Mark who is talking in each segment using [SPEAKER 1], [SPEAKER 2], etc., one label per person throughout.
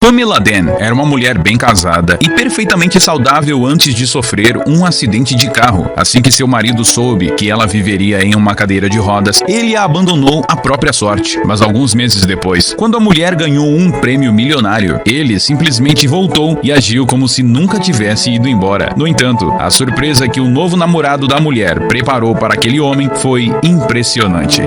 [SPEAKER 1] Pamela Dan era uma mulher bem casada e perfeitamente saudável antes de sofrer um acidente de carro. Assim que seu marido soube que ela viveria em uma cadeira de rodas, ele a abandonou à própria sorte. Mas alguns meses depois, quando a mulher ganhou um prêmio milionário, ele simplesmente voltou e agiu como se nunca tivesse ido embora. No entanto, a surpresa que o novo namorado da mulher preparou para aquele homem foi impressionante.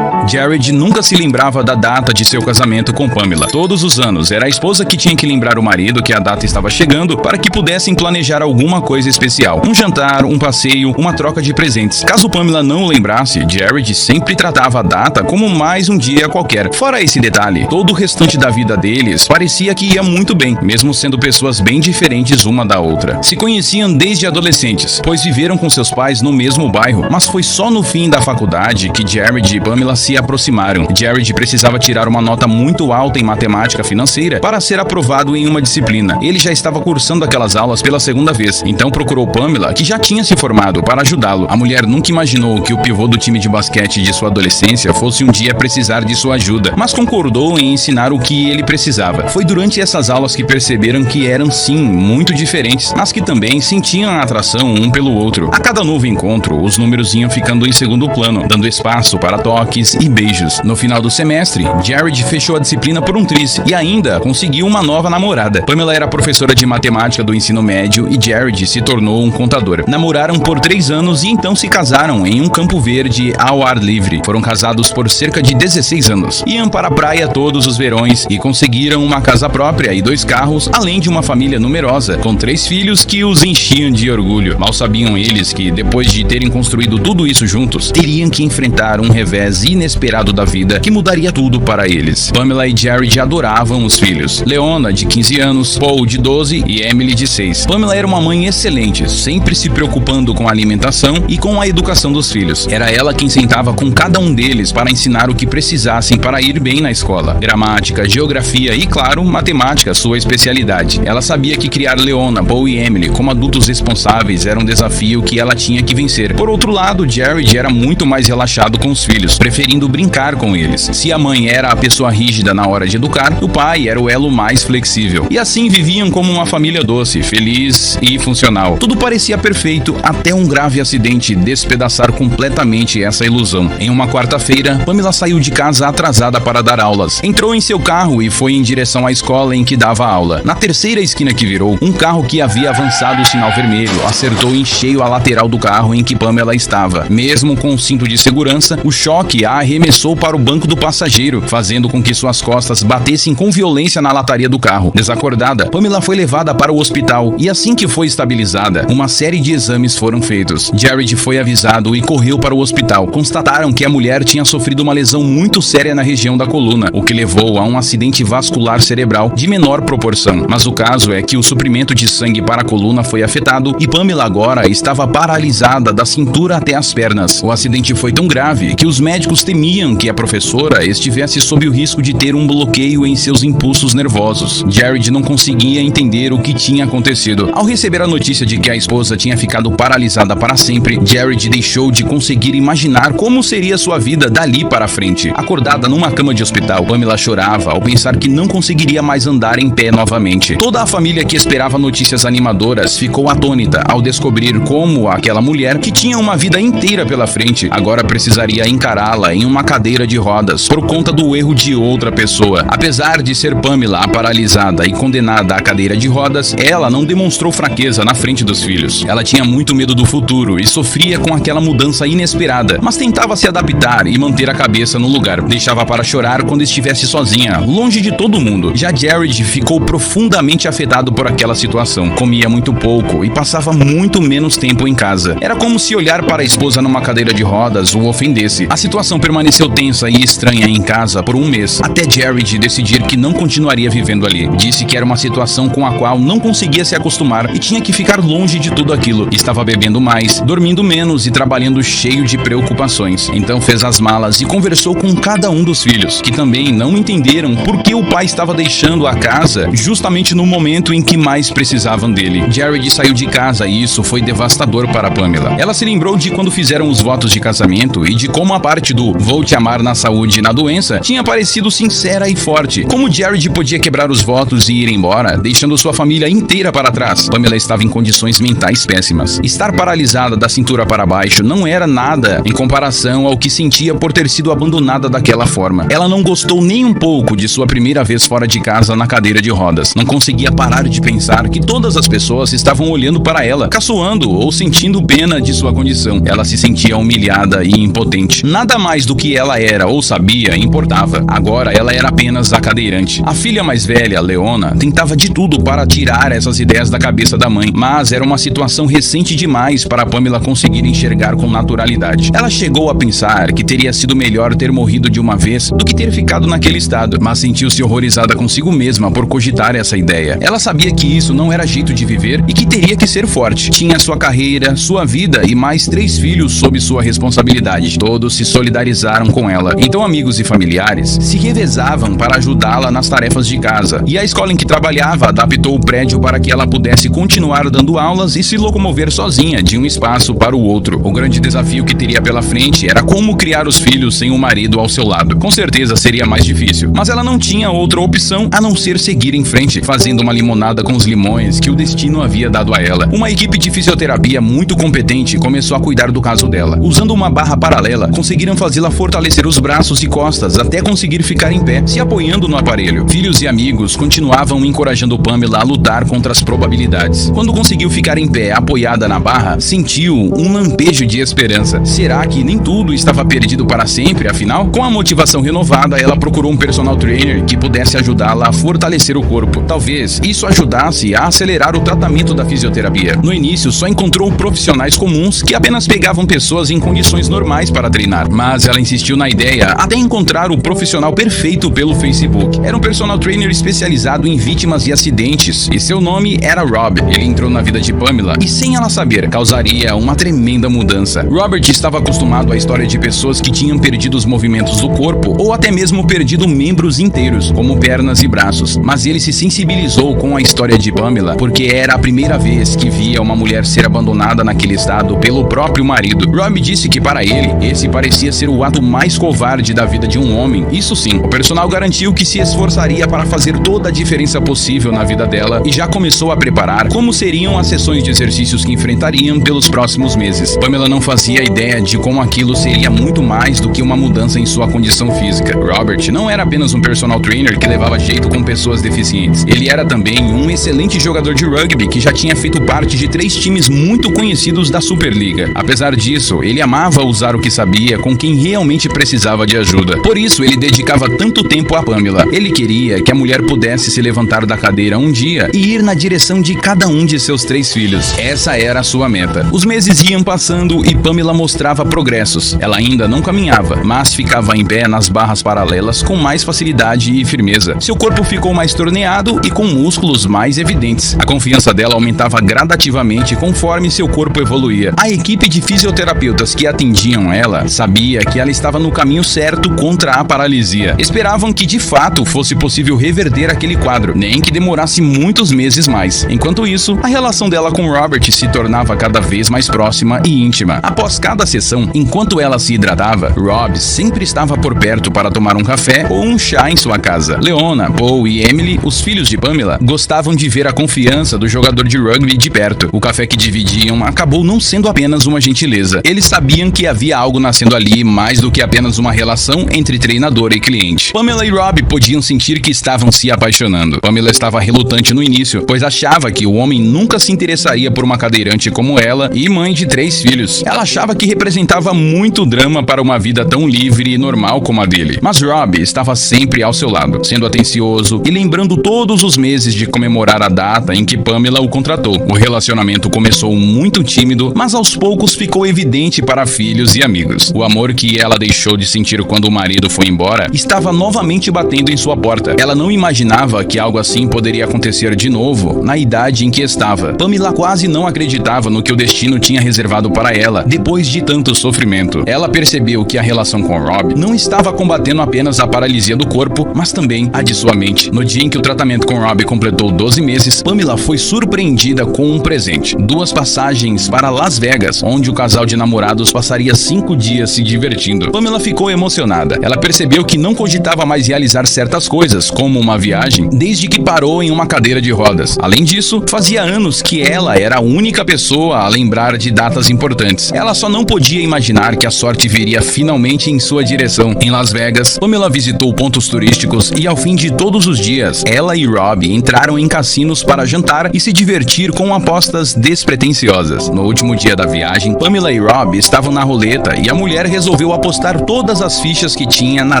[SPEAKER 1] Jared nunca se lembrava da data de seu casamento com Pamela. Todos os anos, era a esposa que tinha que lembrar o marido que a data estava chegando para que pudessem planejar alguma coisa especial. Um jantar, um passeio, uma troca de presentes. Caso Pamela não o lembrasse, Jared sempre tratava a data como mais um dia qualquer. Fora esse detalhe, todo o restante da vida deles parecia que ia muito bem, mesmo sendo pessoas bem diferentes uma da outra. Se conheciam desde adolescentes, pois viveram com seus pais no mesmo bairro, mas foi só no fim da faculdade que Jared e Pamela se aproximaram. Jared precisava tirar uma nota muito alta em matemática financeira para ser aprovado em uma disciplina. Ele já estava cursando aquelas aulas pela segunda vez, então procurou Pamela, que já tinha se formado, para ajudá-lo. A mulher nunca imaginou que o pivô do time de basquete de sua adolescência fosse um dia precisar de sua ajuda, mas concordou em ensinar o que ele precisava. Foi durante essas aulas que perceberam que eram sim muito diferentes, mas que também sentiam a atração um pelo outro. A cada novo encontro, os números iam ficando em segundo plano, dando espaço para toques e beijos. No final do semestre, Jared fechou a disciplina por um triz e ainda conseguiu uma nova namorada. Pamela era professora de matemática do ensino médio e Jared se tornou um contador. Namoraram por 3 anos e então se casaram em um campo verde ao ar livre. Foram casados por cerca de 16 anos. Iam para a praia todos os verões e conseguiram uma casa própria e 2 carros, além de uma família numerosa, com 3 filhos que os enchiam de orgulho. Mal sabiam eles que, depois de terem construído tudo isso juntos, teriam que enfrentar um revés inesperado da vida que mudaria tudo para eles. Pamela e Jared adoravam os filhos. Leona, de 15 anos, Paul, de 12 e Emily, de 6. Pamela era uma mãe excelente, sempre se preocupando com a alimentação e com a educação dos filhos. Era ela quem sentava com cada um deles para ensinar o que precisassem para ir bem na escola. Gramática, geografia e, claro, matemática, sua especialidade. Ela sabia que criar Leona, Paul e Emily como adultos responsáveis era um desafio que ela tinha que vencer. Por outro lado, Jared era muito mais relaxado com os filhos, preferindo brincar com eles. Se a mãe era a pessoa rígida na hora de educar, o pai era o elo mais flexível. E assim viviam como uma família doce, feliz e funcional. Tudo parecia perfeito até um grave acidente despedaçar completamente essa ilusão. Em uma quarta-feira, Pamela saiu de casa atrasada para dar aulas. Entrou em seu carro e foi em direção à escola em que dava aula. Na terceira esquina que virou, um carro que havia avançado o sinal vermelho acertou em cheio a lateral do carro em que Pamela estava. Mesmo com o cinto de segurança, o choque a arremessou para o banco do passageiro, fazendo com que suas costas batessem com violência na lataria do carro. Desacordada, Pamela foi levada para o hospital e assim que foi estabilizada, uma série de exames foram feitos. Jared foi avisado e correu para o hospital. Constataram que a mulher tinha sofrido uma lesão muito séria na região da coluna, o que levou a um acidente vascular cerebral de menor proporção. Mas o caso é que o suprimento de sangue para a coluna foi afetado e Pamela agora estava paralisada da cintura até as pernas. O acidente foi tão grave que os médicos temiam que a professora estivesse sob o risco de ter um bloqueio em seus impulsos nervosos. Jared não conseguia entender o que tinha acontecido. Ao receber a notícia de que a esposa tinha ficado paralisada para sempre, Jared deixou de conseguir imaginar como seria sua vida dali para frente. Acordada numa cama de hospital, Pamela chorava ao pensar que não conseguiria mais andar em pé novamente. Toda a família que esperava notícias animadoras ficou atônita ao descobrir como aquela mulher, que tinha uma vida inteira pela frente, agora precisaria encará-la em uma cadeira de rodas por conta do erro de outra pessoa. Apesar de ser Pamela a paralisada e condenada à cadeira de rodas, ela não demonstrou fraqueza na frente dos filhos. Ela tinha muito medo do futuro e sofria com aquela mudança inesperada, mas tentava se adaptar e manter a cabeça no lugar. Deixava para chorar quando estivesse sozinha, longe de todo mundo. Já Jared ficou profundamente afetado por aquela situação. Comia muito pouco e passava muito menos tempo em casa. Era como se olhar para a esposa numa cadeira de rodas o ofendesse. A situação permaneceu tensa e estranha em casa por um mês, até Jared decidir que não continuaria vivendo ali. Disse que era uma situação com a qual não conseguia se acostumar e tinha que ficar longe de tudo aquilo. Estava bebendo mais, dormindo menos e trabalhando cheio de preocupações. Então fez as malas e conversou com cada um dos filhos, que também não entenderam por que o pai estava deixando a casa justamente no momento em que mais precisavam dele. Jared saiu de casa e isso foi devastador para Pamela. Ela se lembrou de quando fizeram os votos de casamento e de como a parte do Vou te amar na saúde e na doença tinha parecido sincera e forte. Como Jared podia quebrar os votos e ir embora, deixando sua família inteira para trás? Pamela estava em condições mentais péssimas. Estar paralisada da cintura para baixo não era nada em comparação ao que sentia por ter sido abandonada daquela forma. Ela não gostou nem um pouco de sua primeira vez fora de casa na cadeira de rodas. Não conseguia parar de pensar que todas as pessoas estavam olhando para ela, caçoando ou sentindo pena de sua condição. Ela se sentia humilhada e impotente. Nada mais do que ela era ou sabia importava. Agora ela era apenas a cadeirante. A filha mais velha, Leona, tentava de tudo para tirar essas ideias da cabeça da mãe, mas era uma situação recente demais para Pamela conseguir enxergar com naturalidade. Ela chegou a pensar que teria sido melhor ter morrido de uma vez do que ter ficado naquele estado, mas sentiu-se horrorizada consigo mesma por cogitar essa ideia. Ela sabia que isso não era jeito de viver e que teria que ser forte. Tinha sua carreira, sua vida e mais 3 filhos sob sua responsabilidade. Todos se solidarizaram com ela. Então amigos e familiares se revezavam para ajudá-la nas tarefas de casa. E a escola em que trabalhava adaptou o prédio para que ela pudesse continuar dando aulas e se locomover sozinha de um espaço para o outro. O grande desafio que teria pela frente era como criar os filhos sem um marido ao seu lado. Com certeza seria mais difícil, mas ela não tinha outra opção a não ser seguir em frente, fazendo uma limonada com os limões que o destino havia dado a ela. Uma equipe de fisioterapia muito competente começou a cuidar do caso dela. Usando uma barra paralela, conseguiram fazê-la fortalecer os braços e costas até conseguir ficar em pé, se apoiando no aparelho. Filhos e amigos continuavam encorajando Pamela a lutar contra as probabilidades. Quando conseguiu ficar em pé, apoiada na barra, sentiu um lampejo de esperança. Será que nem tudo estava perdido para sempre, afinal? Com a motivação renovada, ela procurou um personal trainer que pudesse ajudá-la a fortalecer o corpo. Talvez isso ajudasse a acelerar o tratamento da fisioterapia. No início, só encontrou profissionais comuns que apenas pegavam pessoas em condições normais para treinar, mas ela insistiu na ideia até encontrar o profissional perfeito pelo Facebook. Era um personal trainer especializado em vítimas de acidentes e seu nome era Rob. Ele entrou na vida de Pamela e, sem ela saber, causaria uma tremenda mudança. Robert estava acostumado à história de pessoas que tinham perdido os movimentos do corpo ou até mesmo perdido membros inteiros, como pernas e braços, mas ele se sensibilizou com a história de Pamela porque era a primeira vez que via uma mulher ser abandonada naquele estado pelo próprio marido. Rob disse que para ele, esse parecia ser o ato mais covarde da vida de um homem. Isso sim, o personal garantiu que se esforçaria para fazer toda a diferença possível na vida dela e já começou a preparar como seriam as sessões de exercícios que enfrentariam pelos próximos meses. Pamela não fazia ideia de como aquilo seria muito mais do que uma mudança em sua condição física. Robert não era apenas um personal trainer que levava jeito com pessoas deficientes. Ele era também um excelente jogador de rugby que já tinha feito parte de 3 times muito conhecidos da Superliga. Apesar disso, ele amava usar o que sabia com quem realmente precisava de ajuda. Por isso, ele dedicava tanto tempo a Pamela. Ele queria que a mulher pudesse se levantar da cadeira um dia e ir na direção de cada um de seus 3 filhos. Essa era a sua meta. Os meses iam passando e Pamela mostrava progressos. Ela ainda não caminhava, mas ficava em pé nas barras paralelas com mais facilidade e firmeza. Seu corpo ficou mais torneado e com músculos mais evidentes. A confiança dela aumentava gradativamente conforme seu corpo evoluía. A equipe de fisioterapeutas que atendiam ela sabia que ela estava no caminho certo contra a paralisia. Esperavam que de fato fosse possível reverter aquele quadro, nem que demorasse muitos meses mais. Enquanto isso, a relação dela com Robert se tornava cada vez mais próxima e íntima. Após cada sessão, enquanto ela se hidratava, Rob sempre estava por perto para tomar um café ou um chá em sua casa. Leona, Paul e Emily, os filhos de Pamela, gostavam de ver a confiança do jogador de rugby de perto. O café que dividiam acabou não sendo apenas uma gentileza. Eles sabiam que havia algo nascendo ali mais do que apenas uma relação entre treinador e cliente. Pamela e Rob podiam sentir que estavam se apaixonando. Pamela estava relutante no início, pois achava que o homem nunca se interessaria por uma cadeirante como ela e mãe de 3 filhos. Ela achava que representava muito drama para uma vida tão livre e normal como a dele. Mas Rob estava sempre ao seu lado, sendo atencioso e lembrando todos os meses de comemorar a data em que Pamela o contratou. O relacionamento começou muito tímido, mas aos poucos ficou evidente para filhos e amigos. O amor que ela deixou de sentir quando o marido foi embora estava novamente batendo em sua porta. Ela não imaginava que algo assim poderia acontecer de novo na idade em que estava. Pamela quase não acreditava no que o destino tinha reservado para ela depois de tanto sofrimento. Ela percebeu que a relação com Rob não estava combatendo apenas a paralisia do corpo, mas também a de sua mente. No dia em que o tratamento com Rob completou 12 meses, Pamela foi surpreendida com um presente: 2 passagens para Las Vegas, onde o casal de namorados passaria 5 dias se divertindo. sorrindo. Pamela ficou emocionada. Ela percebeu que não cogitava mais realizar certas coisas, como uma viagem, desde que parou em uma cadeira de rodas. Além disso, fazia anos que ela era a única pessoa a lembrar de datas importantes. Ela só não podia imaginar que a sorte viria finalmente em sua direção. Em Las Vegas, Pamela visitou pontos turísticos e, ao fim de todos os dias, ela e Rob entraram em cassinos para jantar e se divertir com apostas despretensiosas. No último dia da viagem, Pamela e Rob estavam na roleta e a mulher resolveu apostar todas as fichas que tinha na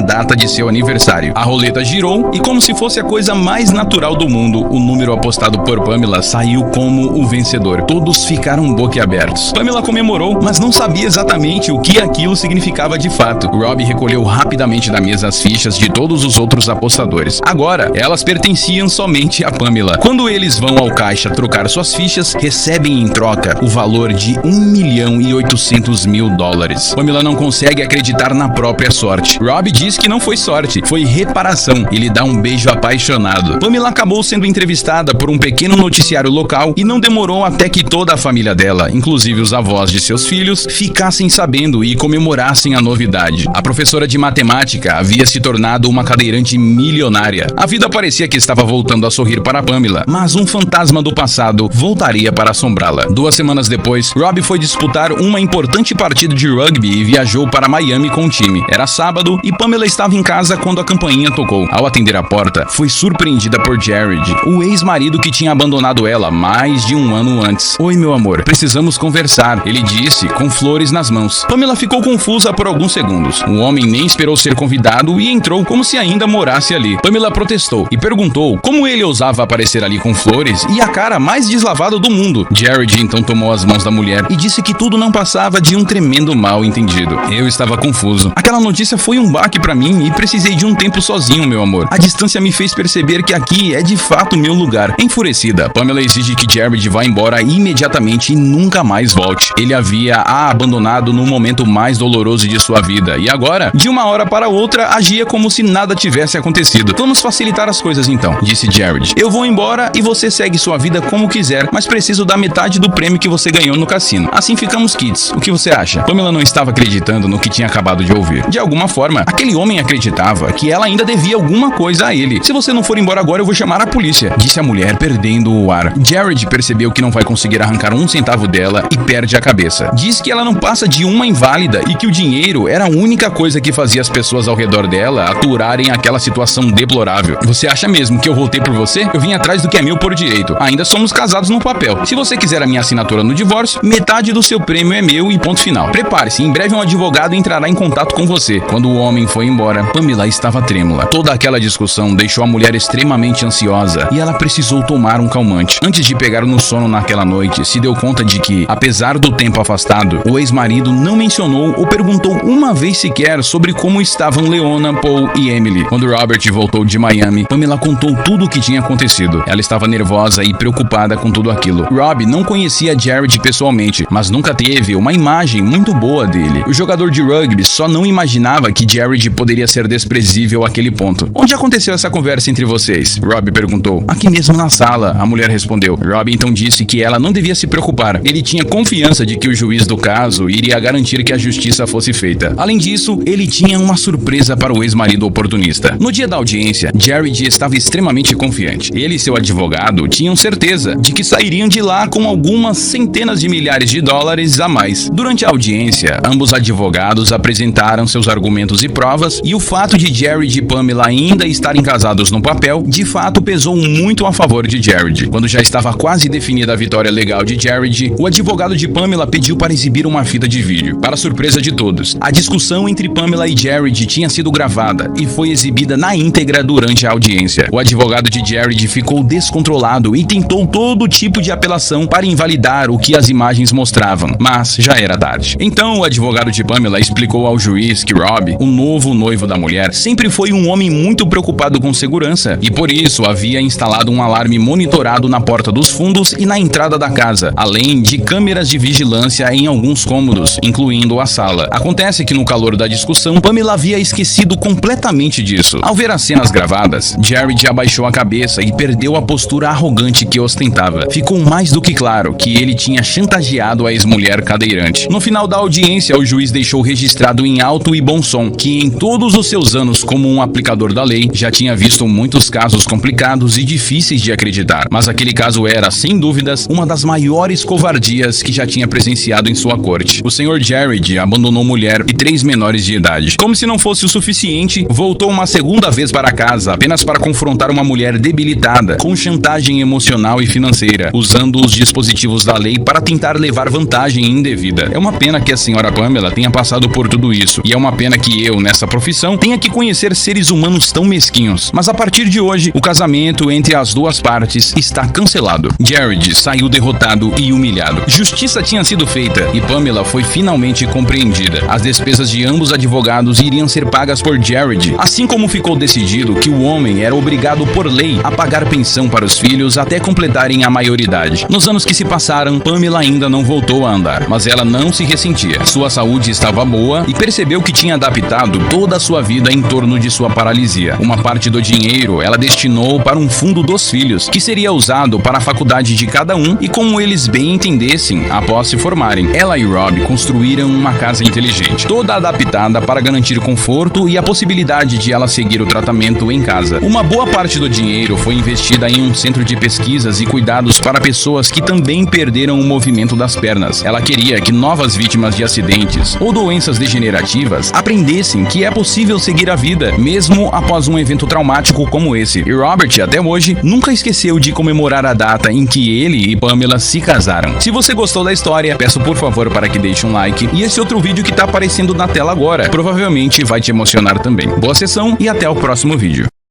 [SPEAKER 1] data de seu aniversário. A roleta girou e, como se fosse a coisa mais natural do mundo, o número apostado por Pamela saiu como o vencedor. Todos ficaram boquiabertos. Pamela comemorou, mas não sabia exatamente o que aquilo significava de fato. Rob recolheu rapidamente da mesa as fichas de todos os outros apostadores. Agora, elas pertenciam somente a Pamela. Quando eles vão ao caixa trocar suas fichas, recebem em troca o valor de $1.800.000. Pamela não consegue acreditar na própria sorte. Rob diz que não foi sorte, foi reparação e lhe dá um beijo apaixonado. Pamela acabou sendo entrevistada por um pequeno noticiário local e não demorou até que toda a família dela, inclusive os avós de seus filhos, ficassem sabendo e comemorassem a novidade. A professora de matemática havia se tornado uma cadeirante milionária. A vida parecia que estava voltando a sorrir para Pamela, mas um fantasma do passado voltaria para assombrá-la. 2 semanas depois, Rob foi disputar uma importante partida de rugby e viajou para Miami com o time. Era sábado e Pamela estava em casa quando a campainha tocou. Ao atender a porta, foi surpreendida por Jared, o ex-marido que tinha abandonado ela mais de um ano antes. "Oi, meu amor, precisamos conversar", ele disse, com flores nas mãos. Pamela ficou confusa por alguns segundos. O homem nem esperou ser convidado e entrou como se ainda morasse ali. Pamela protestou e perguntou como ele ousava aparecer ali com flores e a cara mais deslavada do mundo. Jared então tomou as mãos da mulher e disse que tudo não passava de um tremendo mal entendido. Eu estava confuso. Aquela notícia foi um baque pra mim e precisei de um tempo sozinho, meu amor. A distância me fez perceber que aqui é de fato meu lugar. Enfurecida, Pamela exige que Jared vá embora imediatamente e nunca mais volte. Ele havia a abandonado no momento mais doloroso de sua vida e agora, de uma hora para outra, agia como se nada tivesse acontecido. "Vamos facilitar as coisas então", disse Jared. "Eu vou embora e você segue sua vida como quiser, mas preciso da metade do prêmio que você ganhou no cassino. Assim ficamos quites. O que você acha?" Pamela não estava acreditando no que tinha acabado de ouvir. De alguma forma, aquele homem acreditava que ela ainda devia alguma coisa a ele. "Se você não for embora agora, eu vou chamar a polícia", disse a mulher, perdendo o ar. Jared percebeu que não vai conseguir arrancar um centavo dela e perde a cabeça. Diz que ela não passa de uma inválida e que o dinheiro era a única coisa que fazia as pessoas ao redor dela aturarem aquela situação deplorável. "Você acha mesmo que eu voltei por você? Eu vim atrás do que é meu por direito. Ainda somos casados no papel. Se você quiser a minha assinatura no divórcio, metade do seu prêmio é meu e ponto final. Prepare-se, em breve um advogado entrará em contato com você." Quando o homem foi embora, Pamela estava trêmula. Toda aquela discussão deixou a mulher extremamente ansiosa e ela precisou tomar um calmante. Antes de pegar no sono naquela noite, se deu conta de que, apesar do tempo afastado, o ex-marido não mencionou ou perguntou uma vez sequer sobre como estavam Leona, Paul e Emily. Quando Robert voltou de Miami, Pamela contou tudo o que tinha acontecido. Ela estava nervosa e preocupada com tudo aquilo. Rob não conhecia Jared pessoalmente, mas nunca teve uma imagem muito boa dele. O jogador de rugby só não imaginava que Jared poderia ser desprezível àquele ponto. "Onde aconteceu essa conversa entre vocês?" Rob perguntou. "Aqui mesmo na sala", a mulher respondeu. Rob então disse que ela não devia se preocupar. Ele tinha confiança de que o juiz do caso iria garantir que a justiça fosse feita. Além disso, ele tinha uma surpresa para o ex-marido oportunista. No dia da audiência, Jared estava extremamente confiante. Ele e seu advogado tinham certeza de que sairiam de lá com algumas centenas de milhares de dólares a mais. Durante a audiência, ambos advogados apresentaram seus argumentos e provas, e o fato de Jared e Pamela ainda estarem casados no papel, de fato pesou muito a favor de Jared. Quando já estava quase definida a vitória legal de Jared, o advogado de Pamela pediu para exibir uma fita de vídeo. Para surpresa de todos, a discussão entre Pamela e Jared tinha sido gravada e foi exibida na íntegra durante a audiência. O advogado de Jared ficou descontrolado e tentou todo tipo de apelação para invalidar o que as imagens mostravam, mas já era tarde. Então o advogado de Pamela explicou ao juiz que Rob, o novo noivo da mulher, sempre foi um homem muito preocupado com segurança e por isso havia instalado um alarme monitorado na porta dos fundos e na entrada da casa, além de câmeras de vigilância em alguns cômodos, incluindo a sala. Acontece que no calor da discussão, Pamela havia esquecido completamente disso. Ao ver as cenas gravadas, Jared abaixou a cabeça e perdeu a postura arrogante que ostentava. Ficou mais do que claro que ele tinha chantageado a ex-mulher cadeirante. No final da audiência, o juiz deixou registrado registrado em alto e bom som, que em todos os seus anos como um aplicador da lei, já tinha visto muitos casos complicados e difíceis de acreditar. Mas aquele caso era, sem dúvidas, uma das maiores covardias que já tinha presenciado em sua corte. O Sr. Jared abandonou mulher e 3 menores de idade. Como se não fosse o suficiente, voltou uma segunda vez para casa, apenas para confrontar uma mulher debilitada, com chantagem emocional e financeira, usando os dispositivos da lei para tentar levar vantagem indevida. É uma pena que a senhora Pamela tenha passado por tudo isso, e é uma pena que eu, nessa profissão, tenha que conhecer seres humanos tão mesquinhos. Mas a partir de hoje, o casamento entre as duas partes está cancelado. Jared saiu derrotado e humilhado. Justiça tinha sido feita e Pamela foi finalmente compreendida. As despesas de ambos advogados iriam ser pagas por Jared, assim como ficou decidido que o homem era obrigado por lei a pagar pensão para os filhos até completarem a maioridade. Nos anos que se passaram, Pamela ainda não voltou a andar, mas ela não se ressentia. Sua saúde estava boa e percebeu que tinha adaptado toda a sua vida em torno de sua paralisia. Uma parte do dinheiro ela destinou para um fundo dos filhos, que seria usado para a faculdade de cada um e como eles bem entendessem após se formarem. Ela e Rob construíram uma casa inteligente, toda adaptada para garantir conforto e a possibilidade de ela seguir o tratamento em casa. Uma boa parte do dinheiro foi investida em um centro de pesquisas e cuidados para pessoas que também perderam o movimento das pernas. Ela queria que novas vítimas de acidentes ou doenças degenerativas aprendessem que é possível seguir a vida, mesmo após um evento traumático como esse. E Robert, até hoje, nunca esqueceu de comemorar a data em que ele e Pamela se casaram. Se você gostou da história, peço por favor para que deixe um like e esse outro vídeo que está aparecendo na tela agora provavelmente vai te emocionar também. Boa sessão e até o próximo vídeo.